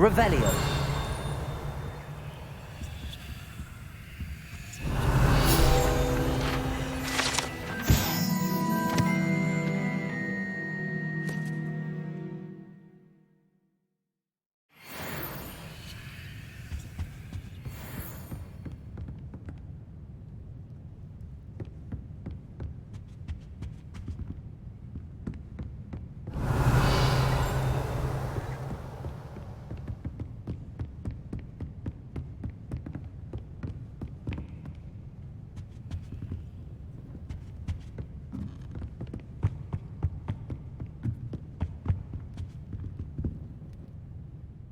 Revelio.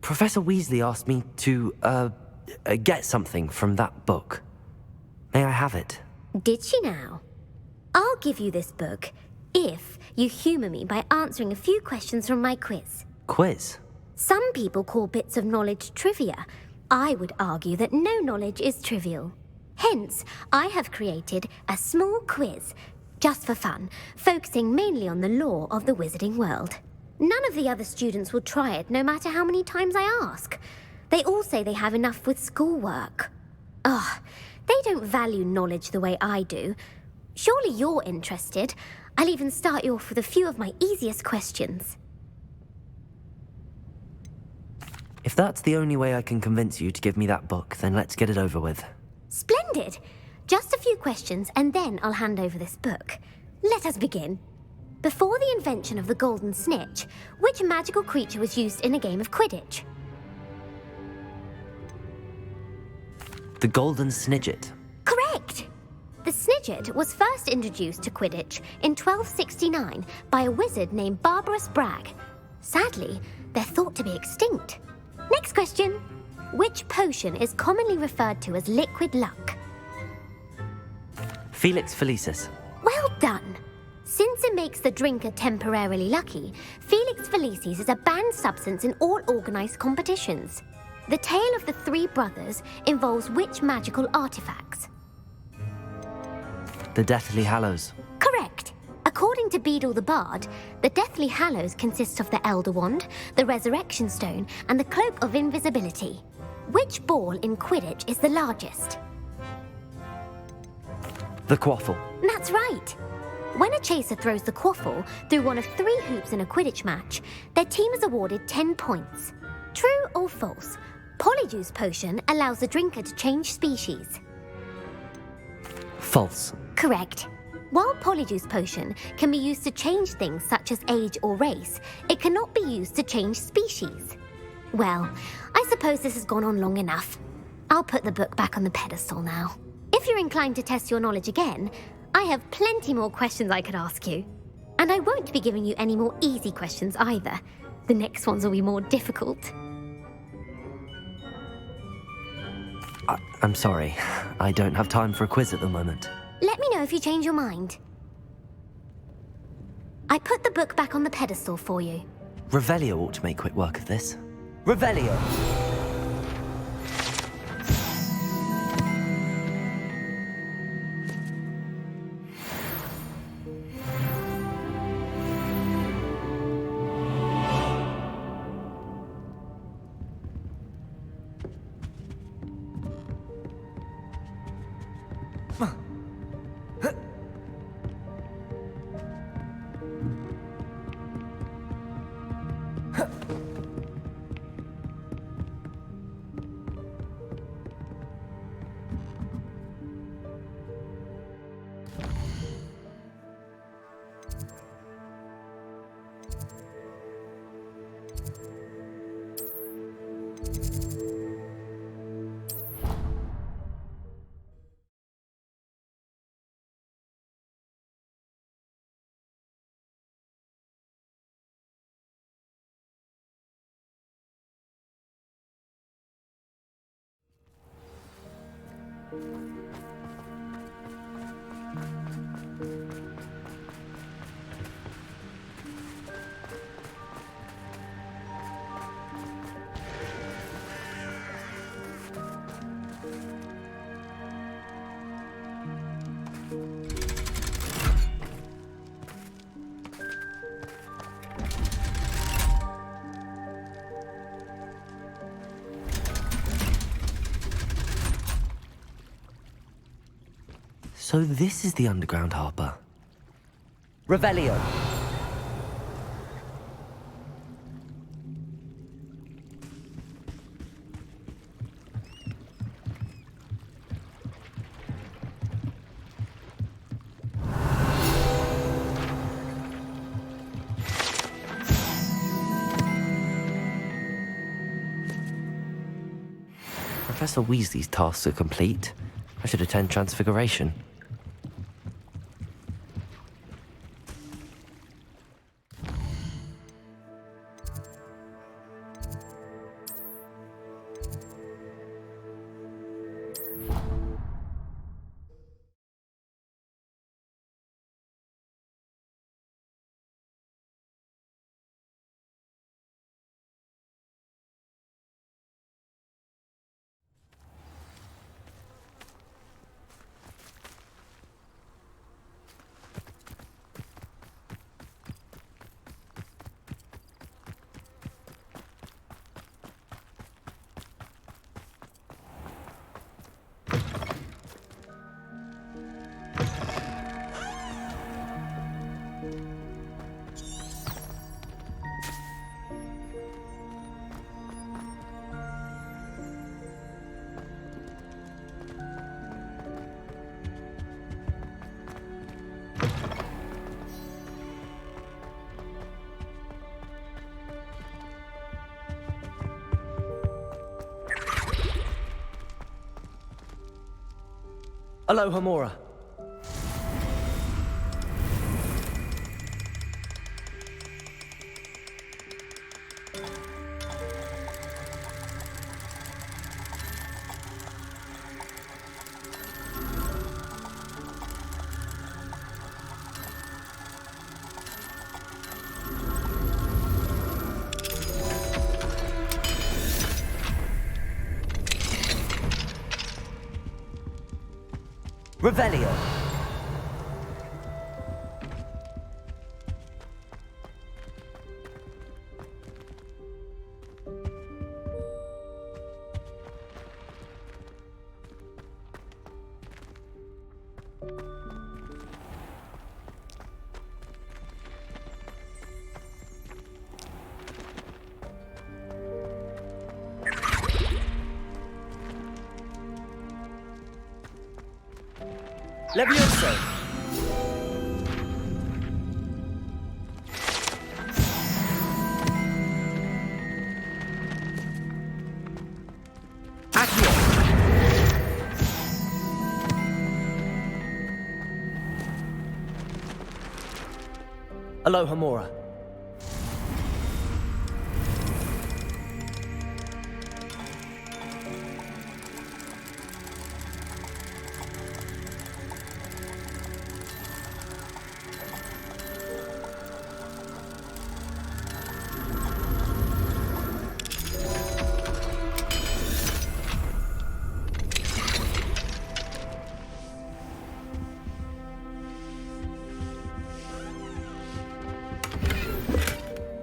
Professor Weasley asked me to, get something from that book. May I have it? Did she now? I'll give you this book if you humour me by answering a few questions from my quiz. Quiz? Some people call bits of knowledge trivia. I would argue that no knowledge is trivial. Hence, I have created a small quiz, just for fun, focusing mainly on the lore of the wizarding world. None of the other students will try it, no matter how many times I ask. They all say they have enough with schoolwork. Ugh, they don't value knowledge the way I do. Surely you're interested. I'll even start you off with a few of my easiest questions. If that's the only way I can convince you to give me that book, then let's get it over with. Splendid! Just a few questions, and then I'll hand over this book. Let us begin. Before the invention of the golden snitch, which magical creature was used in a game of Quidditch? The golden snidget. Correct! The snidget was first introduced to Quidditch in 1269 by a wizard named Barbarous Bragg. Sadly, they're thought to be extinct. Next question. Which potion is commonly referred to as liquid luck? Felix Felicis. Well done! Since it makes the drinker temporarily lucky, Felix Felicis is a banned substance in all organised competitions. The tale of the three brothers involves which magical artifacts? The Deathly Hallows. Correct! According to Beedle the Bard, the Deathly Hallows consists of the Elder Wand, the Resurrection Stone, and the Cloak of Invisibility. Which ball in Quidditch is the largest? The Quaffle. That's right! When a chaser throws the quaffle through one of 3 hoops in a Quidditch match, their team is awarded 10 points. True or false? Polyjuice Potion allows the drinker to change species. False. Correct. While Polyjuice Potion can be used to change things such as age or race, it cannot be used to change species. Well, I suppose this has gone on long enough. I'll put the book back on the pedestal now. If you're inclined to test your knowledge again, I have plenty more questions I could ask you. And I won't be giving you any more easy questions either. The next ones will be more difficult. I'm sorry. I don't have time for a quiz at the moment. Let me know if you change your mind. I put the book back on the pedestal for you. Revelio ought to make quick work of this. Revelio! So this is the underground harbour. Revelio. Professor Weasley's tasks are complete. I should attend Transfiguration. Aloha Mora. Revelio. Levioso. Accio. Aloha Mora.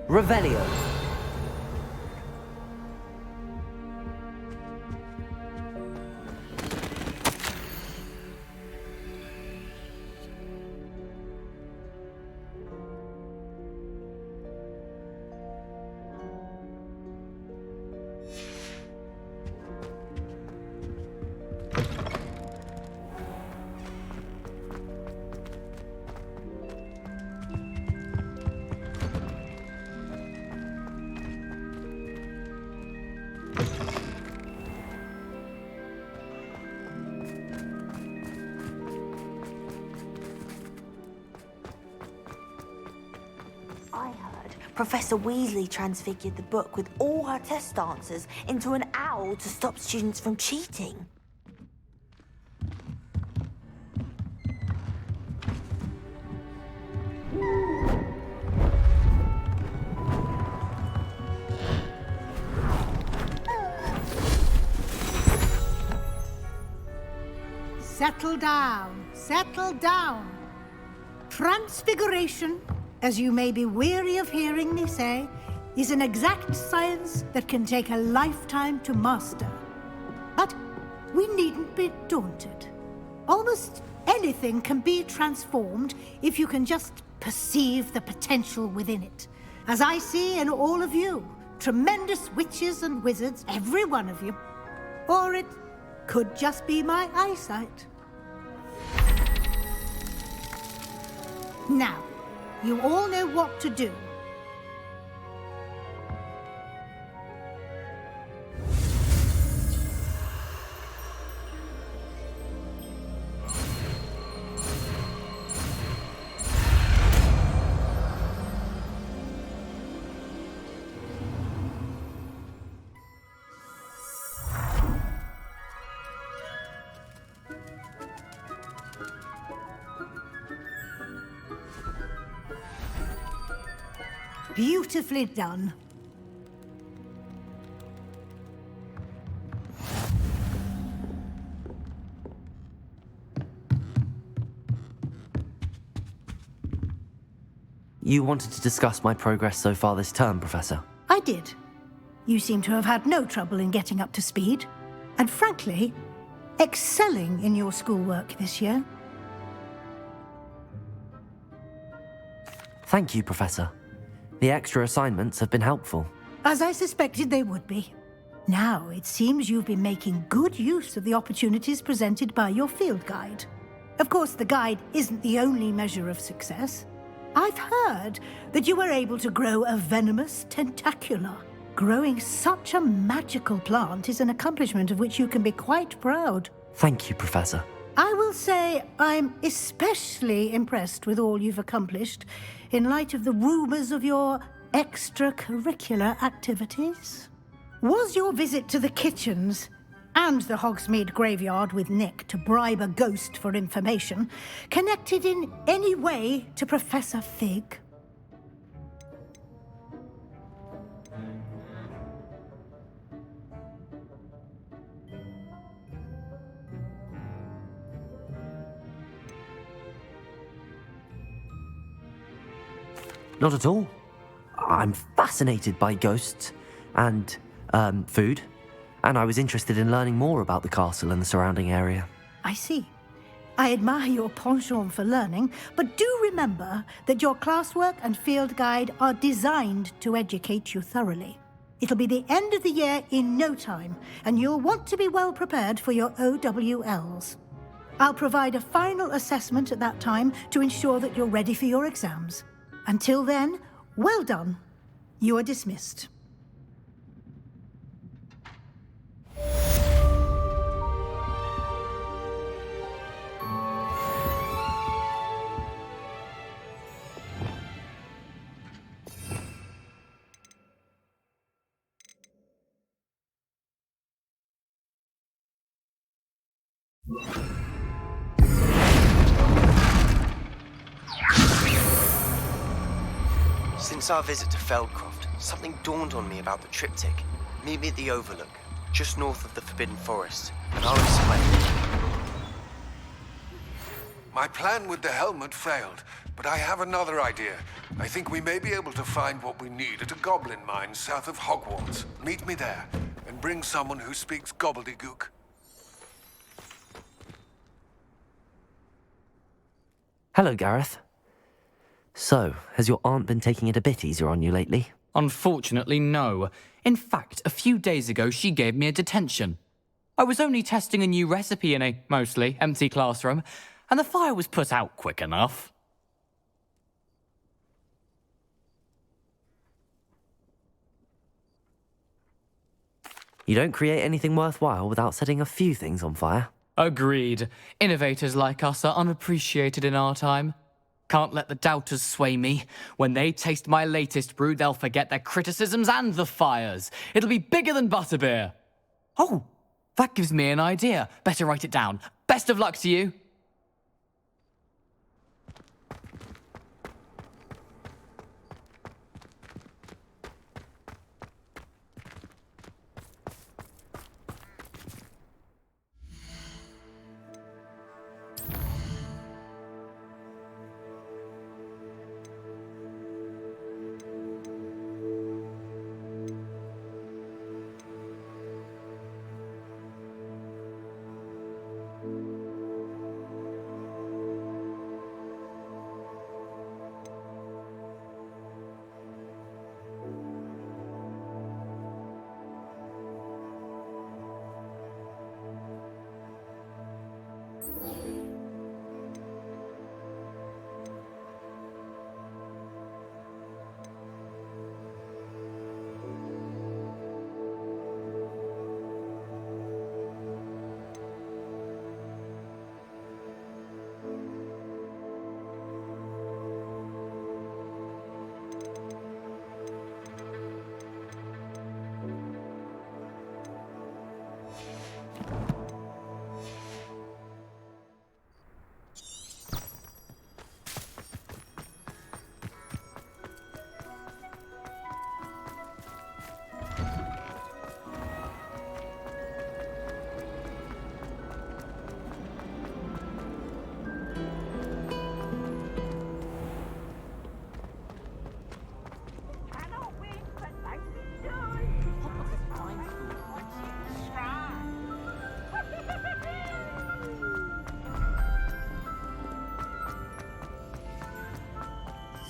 Revelio. I heard Professor Weasley transfigured the book with all her test answers into an owl to stop students from cheating. Settle down, settle down. Transfiguration, as you may be weary of hearing me say, is an exact science that can take a lifetime to master. But we needn't be daunted. Almost anything can be transformed if you can just perceive the potential within it. As I see in all of you, tremendous witches and wizards, every one of you. Or it could just be my eyesight. Now, you all know what to do. Beautifully done. You wanted to discuss my progress so far this term, Professor. I did. You seem to have had no trouble in getting up to speed. And frankly, excelling in your schoolwork this year. Thank you, Professor. The extra assignments have been helpful. As I suspected they would be. Now, it seems you've been making good use of the opportunities presented by your field guide. Of course, the guide isn't the only measure of success. I've heard that you were able to grow a venomous tentacula. Growing such a magical plant is an accomplishment of which you can be quite proud. Thank you, Professor. I will say I'm especially impressed with all you've accomplished in light of the rumors of your extracurricular activities. Was your visit to the kitchens and the Hogsmeade graveyard with Nick to bribe a ghost for information connected in any way to Professor Fig? Not at all. I'm fascinated by ghosts and food, and I was interested in learning more about the castle and the surrounding area. I see. I admire your penchant for learning, but do remember that your classwork and field guide are designed to educate you thoroughly. It'll be the end of the year in no time, and you'll want to be well prepared for your OWLs. I'll provide a final assessment at that time to ensure that you're ready for your exams. Until then, well done. You are dismissed. Since our visit to Feldcroft, something dawned on me about the triptych. Meet me at the Overlook, just north of the Forbidden Forest, and I'll explain. My plan with the helmet failed, but I have another idea. I think we may be able to find what we need at a goblin mine south of Hogwarts. Meet me there, and bring someone who speaks gobbledygook. Hello, Gareth. So, has your aunt been taking it a bit easier on you lately? Unfortunately, no. In fact, a few days ago, she gave me a detention. I was only testing a new recipe in a mostly empty classroom, and the fire was put out quick enough. You don't create anything worthwhile without setting a few things on fire. Agreed. Innovators like us are unappreciated in our time. Can't let the doubters sway me. When they taste my latest brew, they'll forget their criticisms and the fires. It'll be bigger than butterbeer. Oh, that gives me an idea. Better write it down. Best of luck to you.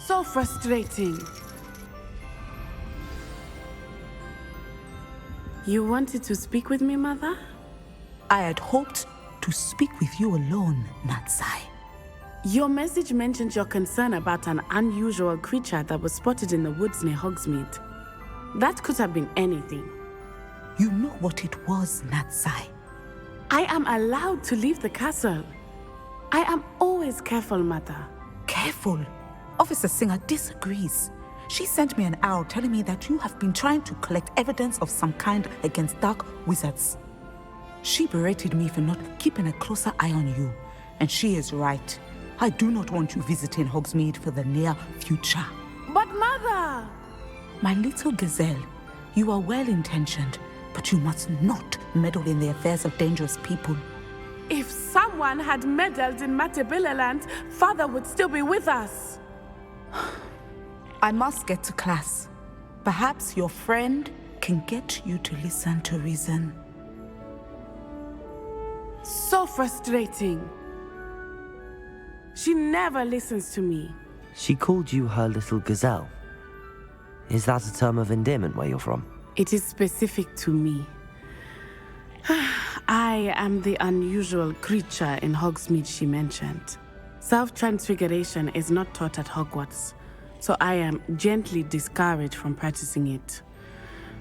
So frustrating. You wanted to speak with me, Mother? I had hoped to speak with you alone, Natsai. Your message mentioned your concern about an unusual creature that was spotted in the woods near Hogsmeade. That could have been anything. You know what it was, Natsai. I am allowed to leave the castle. I am always careful, Mother. Careful. Officer Singer disagrees. She sent me an owl telling me that you have been trying to collect evidence of some kind against dark wizards. She berated me for not keeping a closer eye on you, and she is right. I do not want you visiting Hogsmeade for the near future. But Mother! My little gazelle, you are well-intentioned, but you must not meddle in the affairs of dangerous people. If someone had meddled in Matabeleland, Father would still be with us. I must get to class. Perhaps your friend can get you to listen to reason. So frustrating. She never listens to me. She called you her little gazelle. Is that a term of endearment where you're from? It is specific to me. I am the unusual creature in Hogsmeade she mentioned. Self-transfiguration is not taught at Hogwarts, so I am gently discouraged from practicing it.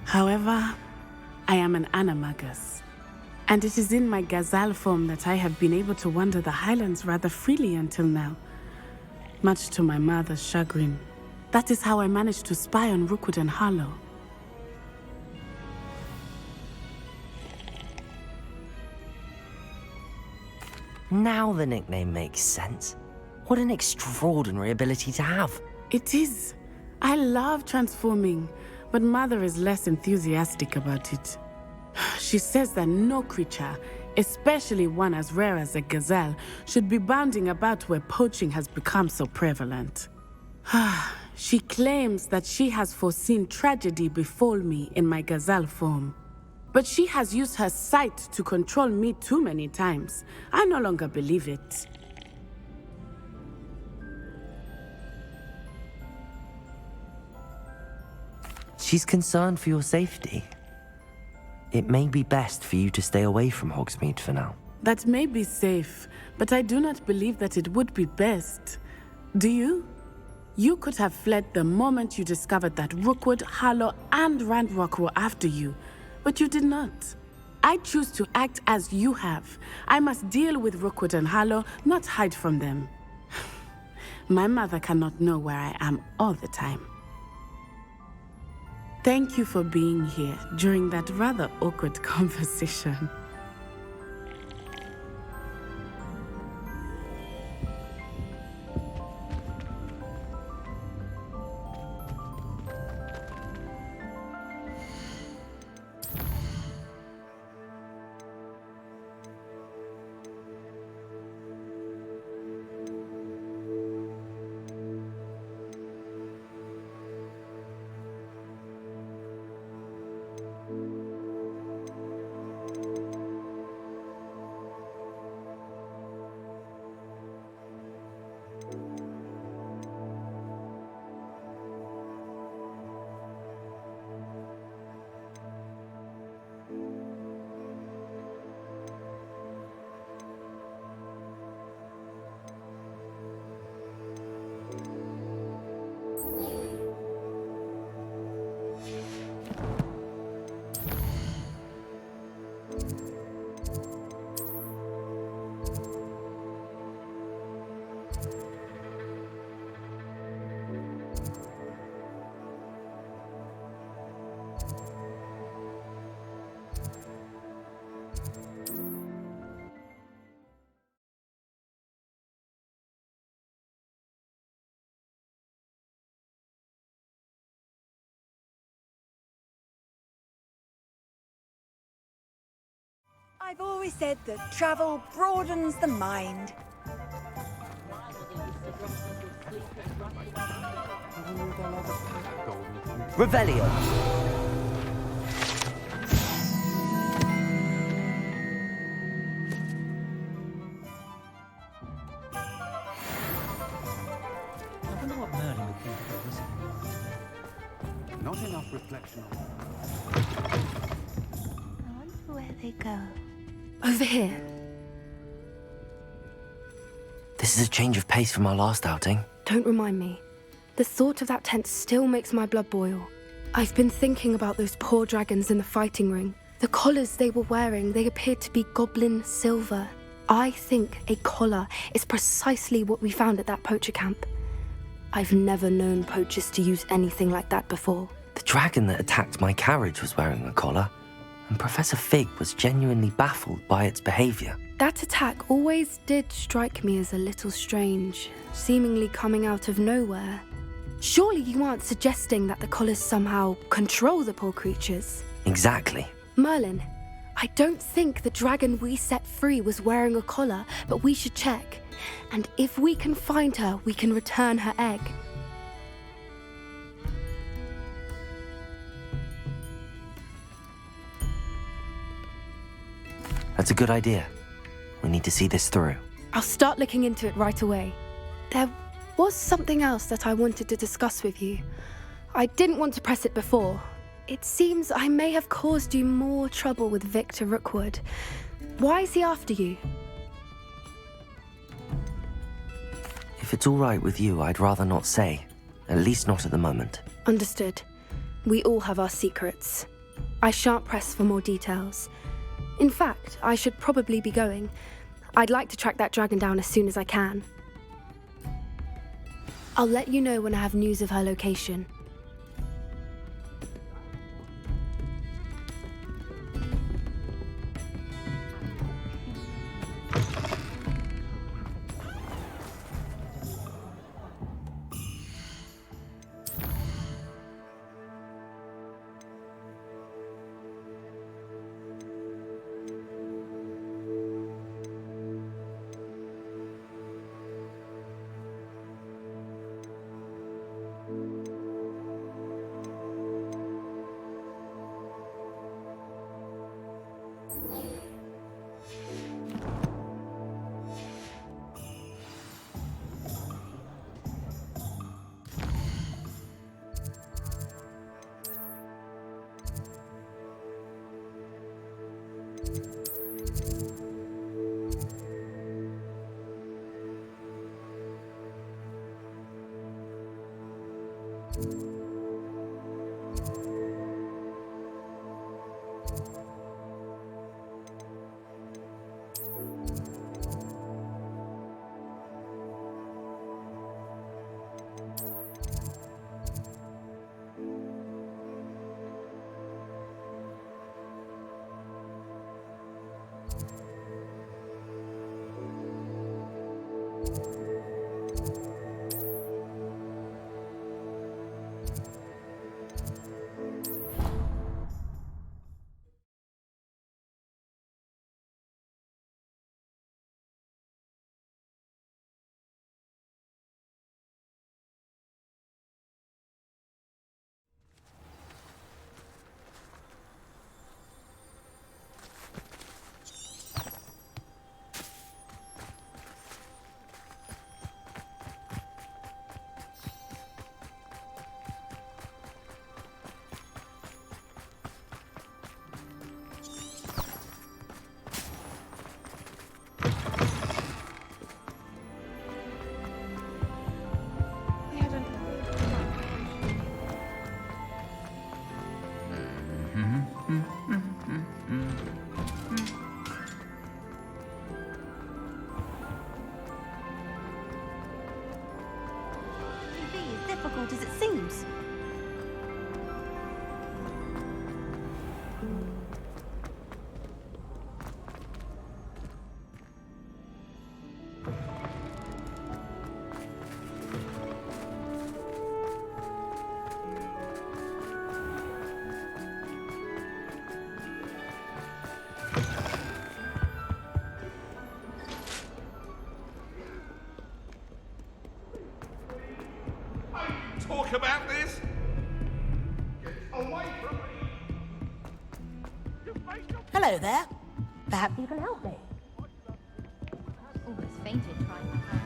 However, I am an animagus, and it is in my gazelle form that I have been able to wander the Highlands rather freely until now, much to my mother's chagrin. That is how I managed to spy on Rookwood and Harlow. Now the nickname makes sense. What an extraordinary ability to have. It is. I love transforming, but Mother is less enthusiastic about it. She says that no creature, especially one as rare as a gazelle, should be bounding about where poaching has become so prevalent. She claims that she has foreseen tragedy befall me in my gazelle form. But she has used her sight to control me too many times. I no longer believe it. She's concerned for your safety. It may be best for you to stay away from Hogsmeade for now. That may be safe, but I do not believe that it would be best. Do you? You could have fled the moment you discovered that Rookwood, Harlow, and Ranrock were after you, but you did not. I choose to act as you have. I must deal with Rookwood and Harlow, not hide from them. My mother cannot know where I am all the time. Thank you for being here during that rather awkward conversation. I've always said that travel broadens the mind. Revelio. I wonder what Merlin would Not enough reflection on I wonder where they go. Over here. This is a change of pace from our last outing. Don't remind me. The thought of that tent still makes my blood boil. I've been thinking about those poor dragons in the fighting ring. The collars they were wearing, they appeared to be goblin silver. I think a collar is precisely what we found at that poacher camp. I've never known poachers to use anything like that before. The dragon that attacked my carriage was wearing a collar, and Professor Fig was genuinely baffled by its behavior. That attack always did strike me as a little strange, seemingly coming out of nowhere. Surely you aren't suggesting that the collars somehow control the poor creatures? Exactly. Merlin, I don't think the dragon we set free was wearing a collar, but we should check. And if we can find her, we can return her egg. That's a good idea. We need to see this through. I'll start looking into it right away. There was something else that I wanted to discuss with you. I didn't want to press it before. It seems I may have caused you more trouble with Victor Rookwood. Why is he after you? If it's all right with you, I'd rather not say. At least not at the moment. Understood. We all have our secrets. I shan't press for more details. In fact, I should probably be going. I'd like to track that dragon down as soon as I can. I'll let you know when I have news of her location. Difficult as it seems. Talk about this? Get away from me! Hello there. Perhaps you can help me. Almost fainted trying to hide.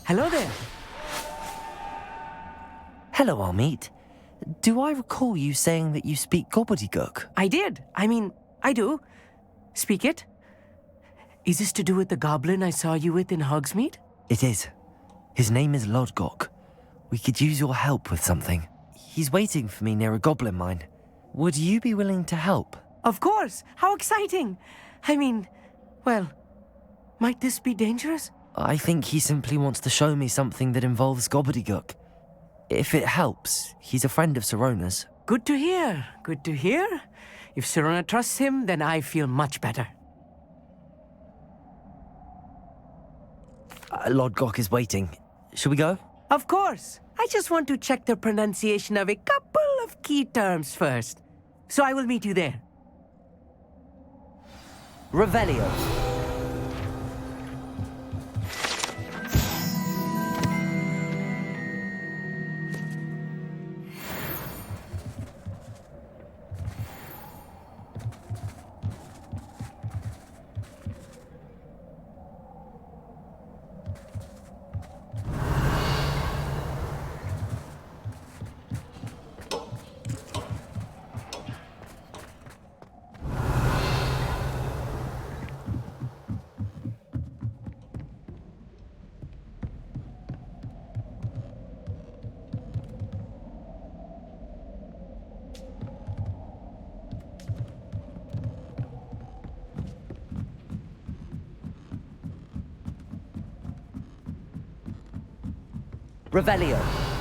Hello there. Hello, Armeet. Do I recall you saying that you speak gobbledygook? I did. I do. Speak it. Is this to do with the goblin I saw you with in Hogsmeade? It is. His name is Lodgok. We could use your help with something. He's waiting for me near a goblin mine. Would you be willing to help? Of course. How exciting. Well, might this be dangerous? I think he simply wants to show me something that involves gobbledygook. If it helps, he's a friend of Sirona's. Good to hear. Good to hear. If Sirona trusts him, then I feel much better. Lodgok is waiting. Shall we go? Of course. I just want to check the pronunciation of a couple of key terms first. So I will meet you there. Revelio. Revelio.